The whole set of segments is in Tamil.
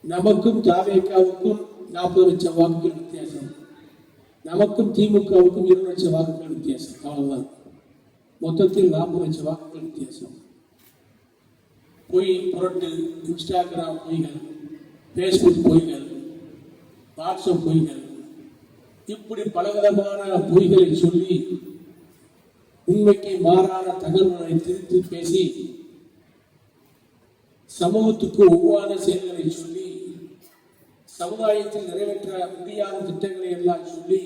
நமக்கும் தாவேக்காவுக்கும் 40 லட்சம் வாக்குகள் வித்தியாசம், நமக்கும் திமுகவுக்கும் 20 லட்சம் வாக்குகள் வித்தியாசம். அவ்வளவுதான். மொத்தத்தில் 40 லட்சம் வாக்குகள் வித்தியாசம். பொய் புரட்டு, இன்ஸ்டாகிராம் பொய்கள், பேஸ்புக் பொய்கள், வாட்ஸ்அப் பொய்கள், இப்படி பலவிதமான பொய்களை சொல்லி உண்மைக்கு மாறான தகவல்களை திருத்தி பேசி சமூகத்துக்கு ஒவ்வாத செயல்களை சொல்லி சமுதாயத்தில் நிறைவேற்ற முடியாத திட்டங்களை எல்லாம் சொல்லி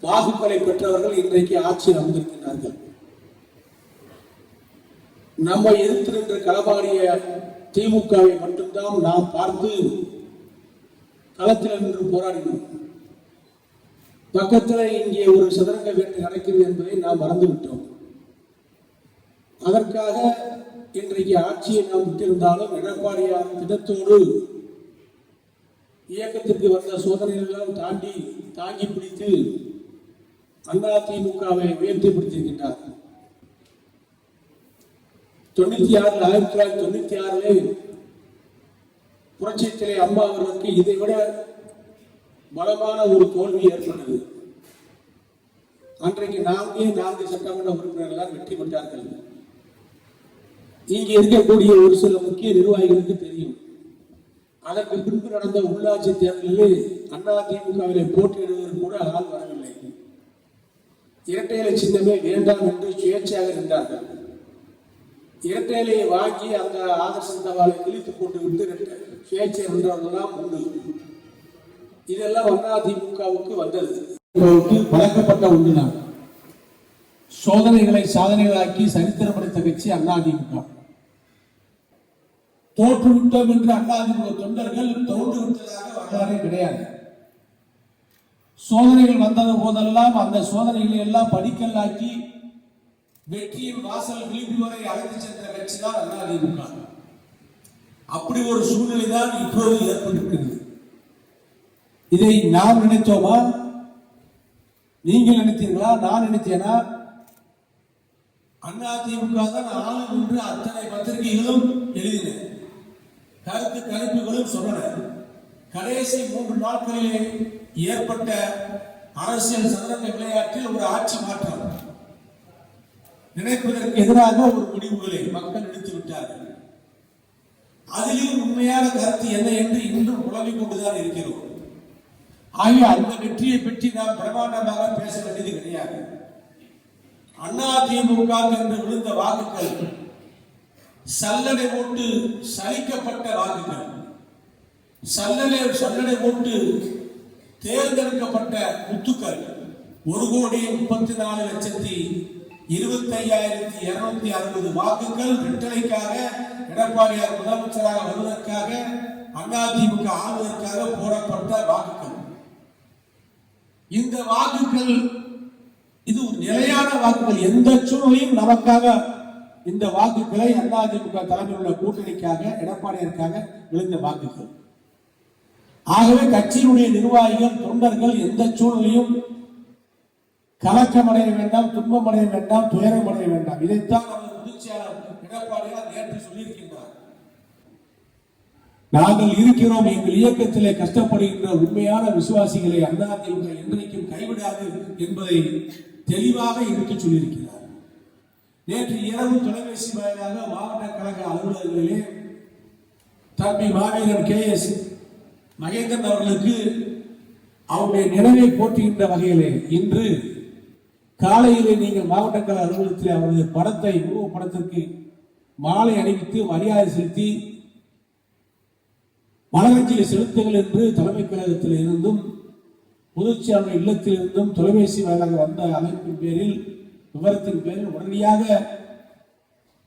வாக்குகளை பெற்றவர்கள் இன்றைக்கு ஆட்சியில் அமர்ந்திருக்கிறார்கள். நம்ம எதிர்த்து நின்று களமாடிய திமுகவை மட்டும்தான் நாம் பார்த்து களத்தில் நின்று போராடினோம். பக்கத்தில் இங்கே ஒரு சதுரங்க வேட்டை நடக்கிறது என்பதை நாம் மறந்துவிட்டோம். அதற்காக இன்றைக்கு ஆட்சியை நாம் விட்டிருந்தாலும் எடப்பாடியார் திட்டத்தோடு இயக்கத்திற்கு வந்த சோதனைகளெல்லாம் தாங்கி பிடித்து அதிமுகவை உயர்த்தி பிடித்திருக்கின்றார். 1996 புரட்சித்திலே அம்மா அவர்களுக்கு இதை விட பலமான ஒரு தோல்வி ஏற்பட்டது. அன்றைக்கு 4 சட்டமன்ற உறுப்பினர்கள் வெற்றி பெற்றார்கள். இங்கே இருக்கக்கூடிய ஒரு சில முக்கிய நிர்வாகிகளுக்கு தெரியும். அதற்கு பின்பு நடந்த உள்ளாட்சி தேர்தலில் அதிமுகவிலே போட்டியிடுவதற்கு கூட ஆள் வரவில்லை. இரட்டை இலை சின்னமே வேண்டாம் என்று சுயேட்சையாக இருந்தார்கள். இரட்டை இலையை வாங்கி அந்த ஆதர்சன் தவாலை கிழித்துக் கொண்டு விட்டு சுயேட்சை என்றவர்களெல்லாம் உண்டு. இதெல்லாம் அதிமுகவுக்கு வந்தது. பழக்கப்பட்ட ஒன்றுதான். சோதனைகளை சாதனைகளாக்கி சரித்திரம் படைத்த கட்சி அதிமுக. தோற்றுவிட்டோம் என்று அதிமுக தொண்டர்கள் தோன்றுவிட்டதாக வரலாறே கிடையாது. சோதனைகள் வந்தது போதெல்லாம் அந்த சோதனைகளை எல்லாம் படிக்கல்லாக்கி வெற்றியின் வாசல் விளிம்பு வரை அழைத்து சென்ற கட்சி தான் அதிமுக. அப்படி ஒரு சூழ்நிலை தான் இப்போது ஏற்பட்டிருக்கிறது. இதை நாம் நினைத்தோமா? நீங்கள் நினைத்தீர்களா? நான் நினைத்தேனா? அதிமுக தான் ஆளும் என்று அத்தனை பத்திரிகைகளும் எழுதின, கருத்து கணிப்புகளும் சொன்னன. கடைசி 3 நாட்களிலே ஏற்பட்ட அரசியல் சதுரங்க விளையாட்டில் ஒரு ஆட்சி மாற்றம், நினைப்பதற்கு எதிராக ஒரு முடிவுகளை மக்கள் எடுத்து விட்டார்கள். அதிலும் உண்மையான கருத்து என்ன என்று இன்றும் புலம்பிக் கொண்டுதான் இருக்கிறோம். ஆகிய அந்த வெற்றியை பற்றி நாம் பிரமாண்டமாக பேச வேண்டியது கிடையாது. அதிமுக என்று விழுந்த வாக்குகள் சல்லடை போட்டு சலிக்கப்பட்ட வாக்குகள், சல்லடை போட்டு தேர்ந்தெடுக்கப்பட்ட முத்துக்கள் 1,34,25,260 வாக்குகள் வெற்றிலைக்காக எடப்பாடியார் முதலமைச்சராக வருவதற்காக அதிமுக ஆளுவதற்காக போடப்பட்ட வாக்குகள். இந்த வாக்குகள் இது ஒரு நிலையான வாக்குகள். எந்த சூழ்நிலையும் நமக்காக இந்த வாக்குகளை அதிமுக தலைமையில் உள்ள கூட்டணிக்காக எடப்பாடியாருக்காக விழுந்த வாக்குகள். ஆகவே கட்சியினுடைய நிர்வாகிகள் தொண்டர்கள் எந்த சூழ்நிலையும் கலக்கமடைய வேண்டாம், துன்பமடைய வேண்டாம், துயரமடைய வேண்டாம். இதைத்தான் நமது பொதுச்செயலாளர் எடப்பாடியார் நேற்று சொல்லியிருக்கின்றார். நாங்கள் இருக்கிறோம், எங்கள் இயக்கத்திலே கஷ்டப்படுகின்ற உண்மையான விசுவாசிகளை அதிமுக என்றைக்கும் கைவிடாது என்பதை தெளிவாக எடுத்து சொல்லியிருக்கிறார். நேற்று இரவு தொலைபேசி வாயிலாக மாவட்ட கழக அலுவலர்களிலே தம்பி மாவீரன் KS மகேந்திரன் அவர்களுக்கு அவருடைய நினைவை போற்றுகின்ற வகையிலே இன்று காலையிலே நீங்கள் மாவட்ட கழக அலுவலகத்தில் அவரது படத்தை, உருவப்படத்திற்கு மாலை அணிவித்து மரியாதை செலுத்தி மலரஞ்சலி செலுத்துங்கள் என்று தலைமை கழகத்தில் இருந்தும் பொதுச்செயலாளர் இல்லத்தில் இருந்தும் தொலைபேசி வாயிலாக வந்த அமைப்பின் பேரில், விவரத்தின் பேரில் உடனடியாக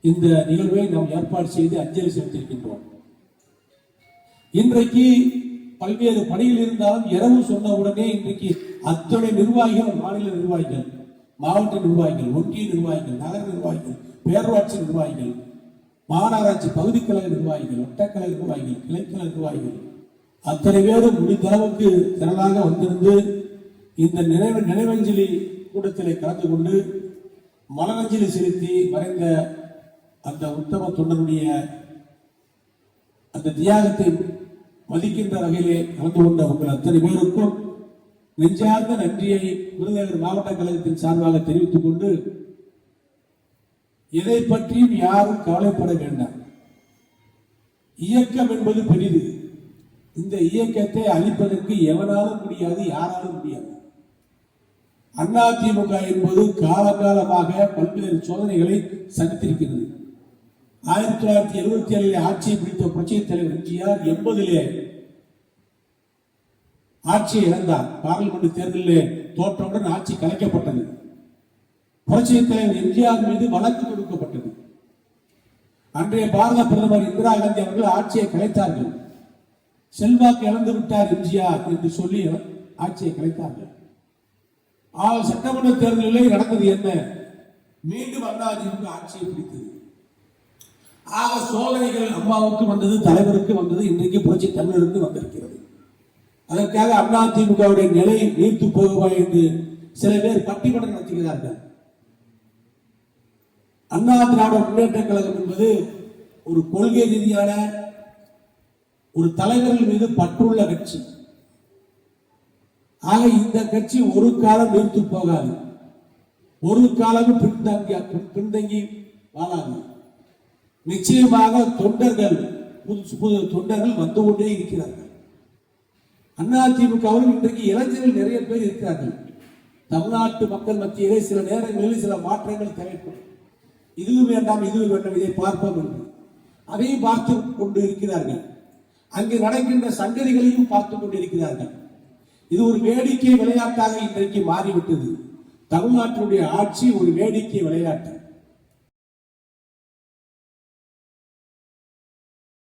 இந்த நிகழ்வை நாம் ஏற்பாடு செய்து அஞ்சலி செலுத்தியிருக்கின்றோம். இன்றைக்கு பல்வேறு பணியில் இருந்தாலும் இரவு சொன்ன உடனே இன்றைக்கு அத்தனை நிர்வாகிகள், மாநில நிர்வாகிகள், மாவட்ட நிர்வாகிகள், ஒன்றிய நிர்வாகிகள், நகர நிர்வாகிகள், பேரூராட்சி நிர்வாகிகள், மாநகராட்சி பகுதி கழக நிர்வாகிகள், வட்டக்கழக நிர்வாகிகள், கிளைக்கழக நிர்வாகிகள் அத்தனை பேரும் முடிந்த அளவுக்கு திரளாக வந்திருந்து இந்த நினைவஞ்சலி கூட்டத்திலே கலந்து கொண்டு மலரஞ்சலி செலுத்தி மறைந்த அந்த உத்தம தொண்டனுடைய அந்த தியாகத்தை மதிக்கின்ற வகையிலே கலந்து கொண்ட உங்கள் அத்தனை பேருக்கும் நெஞ்சார்ந்த நன்றியை விருதுநகர் மாவட்ட கழகத்தின் சார்பாக தெரிவித்துக் கொண்டு, எதை பற்றியும் யாரும் கவலைப்பட வேண்டாம். இயக்கம் என்பது பெரிது. இந்த இயக்கத்தை அழிப்பதற்கு எவனாலும் முடியாது, யாராலும் முடியாது. அதிமுக என்பது காலகாலமாக பல்வேறு சோதனைகளை சந்தித்திருக்கிறது. 1977 ஆட்சியை பிடித்த புரட்சித் தலைவர் எம்ஜிஆர் 80 ஆட்சியை இழந்தார். பார்லிமெண்ட் தேர்தலில் தோற்றவுடன் ஆட்சி கலைக்கப்பட்டது. புரட்சித் தலைவர் எம்ஜிஆர் மீது வழக்கு தொடுக்கப்பட்டது. அன்றைய பாரத பிரதமர் இந்திரா காந்தி அவர்கள் ஆட்சியை கலைத்தார்கள். செல்வாக்கு இழந்து விட்டார் எம்ஜிஆர் என்று சொல்லி ஆட்சியை கலைத்தார்கள். ஆனால் சட்டமன்ற தேர்தலில் நடந்தது என்ன? மீண்டும் அதிமுக ஆட்சியை பிடித்தது. ஆக சோதனைகள் அம்மாவுக்கு வந்தது, தலைவருக்கு வந்தது, இன்றைக்கு புரட்சி தமிழருக்கு வந்திருக்கிறது. அதற்காக அதிமுகவுடைய நிலை நீர்த்து போகுமா என்று சில பேர் பட்டிமன்றம் நடத்துகிறார்கள். அண்ணா திராவிட முன்னேற்ற கழகம் என்பது ஒரு கொள்கை ரீதியான ஒரு தலைவர்கள் மீது பற்றுள்ள கட்சி. ஆக இந்த கட்சி ஒரு காலம் நீர்த்து போகாது, ஒரு காலமும் பின்தங்கி வாழாது. நிச்சயமாக தொண்டர்கள், புது தொண்டர்கள் வந்து கொண்டே இருக்கிறார்கள். அதிமுகவில் இன்றைக்கு இளைஞர்கள் நிறைய பேர் இருக்கிறார்கள். தமிழ்நாட்டு மக்கள் மத்தியிலே சில நேரங்களில் சில மாற்றங்கள் தேவைப்படும். இதுவும் வேண்டாம், இதுவும் வேண்டாம், இதை பார்ப்போம் என்று அதையும் பார்த்து கொண்டு இருக்கிறார்கள். அங்கு நடக்கின்ற சங்கதிகளையும் பார்த்துக் கொண்டிருக்கிறார்கள். இது ஒரு வேடிக்கை விளையாட்டாக இன்றைக்கு மாறிவிட்டது. தமிழ்நாட்டினுடைய ஆட்சி ஒரு வேடிக்கை விளையாட்டு.